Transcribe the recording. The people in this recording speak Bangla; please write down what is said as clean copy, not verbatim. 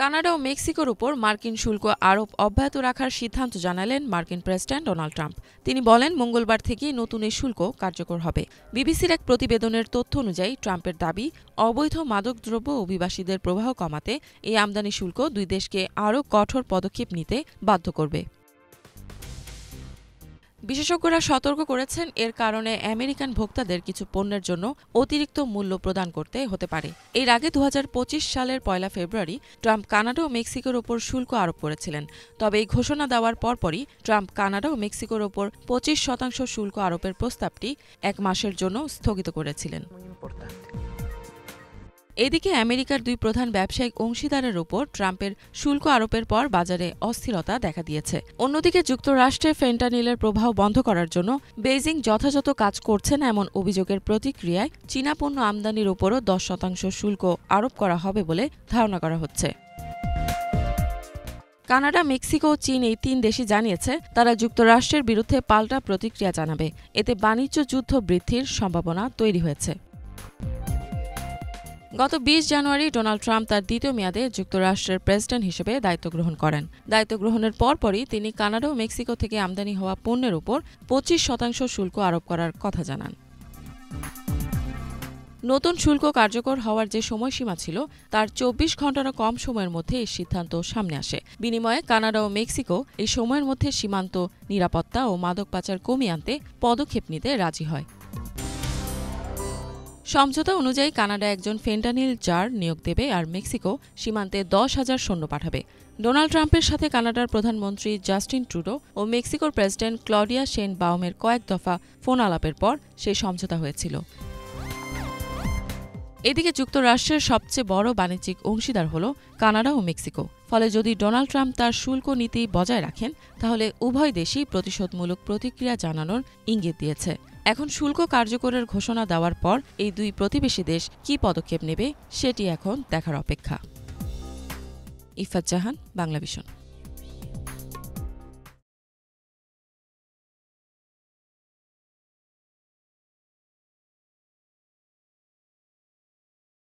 কানাডা ও মেক্সিকোর উপর মার্কিন শুল্ক আরোপ অব্যাহত রাখার সিদ্ধান্ত জানালেন মার্কিন প্রেসিডেন্ট ডোনাল্ড ট্রাম্প। তিনি বলেন, মঙ্গলবার থেকেই নতুন এই শুল্ক কার্যকর হবে। বিবিসির এক প্রতিবেদনের তথ্য অনুযায়ী ট্রাম্পের দাবি, অবৈধ মাদকদ্রব্য অভিবাসীদের প্রবাহ কমাতে এই আমদানি শুল্ক দুই দেশকে আরও কঠোর পদক্ষেপ নিতে বাধ্য করবে। বিশেষজ্ঞরা সতর্ক করেছেন, এর কারণে আমেরিকান ভোক্তাদের কিছু পণ্যের জন্য অতিরিক্ত মূল্য প্রদান করতে হতে পারে। এর আগে ২০২৫ সালের ১ ফেব্রুয়ারি ট্রাম্প কানাডা ও মেক্সিকোর ওপর শুল্ক আরোপ করেছিলেন। তবে এই ঘোষণা দেওয়ার পরপরই ট্রাম্প কানাডা ও মেক্সিকোর ওপর ২৫% শুল্ক আরোপের প্রস্তাবটি ১ মাসের জন্য স্থগিত করেছিলেন। এদিকে আমেরিকার দুই প্রধান ব্যবসায়িক অংশীদারের ওপর ট্রাম্পের শুল্ক আরোপের পর বাজারে অস্থিরতা দেখা দিয়েছে। অন্যদিকে যুক্তরাষ্ট্রে ফেন্টানিলের প্রবাহ বন্ধ করার জন্য বেইজিং যথাযথ কাজ করছে না এমন অভিযোগের প্রতিক্রিয়ায় চীনা পণ্য আমদানির ওপরও 10% শুল্ক আরোপ করা হবে বলে ধারণা করা হচ্ছে। কানাডা, মেক্সিকো ও চীন এই ৩ দেশই জানিয়েছে তারা যুক্তরাষ্ট্রের বিরুদ্ধে পাল্টা প্রতিক্রিয়া জানাবে। এতে বাণিজ্য যুদ্ধ বৃদ্ধির সম্ভাবনা তৈরি হয়েছে। গত ২০ জানুয়ারি ডোনাল্ড ট্রাম্প তার দ্বিতীয় মেয়াদে যুক্তরাষ্ট্রের প্রেসিডেন্ট হিসেবে দায়িত্ব গ্রহণ করেন। দায়িত্ব গ্রহণের পরপরই তিনি কানাডা ও মেক্সিকো থেকে আমদানি হওয়া পণ্যের উপর ২৫% শুল্ক আরোপ করার কথা জানান। নতুন শুল্ক কার্যকর হওয়ার যে সময়সীমা ছিল তার ২৪ ঘণ্টারও কম সময়ের মধ্যে এই সিদ্ধান্ত সামনে আসে। বিনিময়ে কানাডা ও মেক্সিকো এই সময়ের মধ্যে সীমান্ত নিরাপত্তা ও মাদক পাচার কমিয়ে আনতে পদক্ষেপ নিতে রাজি হয়। সমঝোতা অনুযায়ী কানাডা একজন ফেন্টানিল জার নিয়োগ দেবে আর মেক্সিকো সীমান্তে ১০,০০০ সৈন্য পাঠাবে। ডোনাল্ড ট্রাম্পের সাথে কানাডার প্রধানমন্ত্রী জাস্টিন ট্রুডো ও মেক্সিকোর প্রেসিডেন্ট ক্লডিয়া শেন বাউমের কয়েক দফা ফোন আলাপের পর সেই সমঝোতা হয়েছিল। এদিকে যুক্তরাষ্ট্রের সবচেয়ে বড় বাণিজ্যিক অংশীদার হল কানাডা ও মেক্সিকো। ফলে যদি ডোনাল্ড ট্রাম্প তার শুল্ক নীতি বজায় রাখেন, তাহলে উভয় দেশই প্রতিশোধমূলক প্রতিক্রিয়া জানানোর ইঙ্গিত দিয়েছে। এখন শুল্ক কার্যকরের ঘোষণা দেওয়ার পর এই দুই প্রতিবেশী দেশ কী পদক্ষেপ নেবে সেটি এখন দেখার অপেক্ষা। ইফাত জাহান, বাংলাভিশন।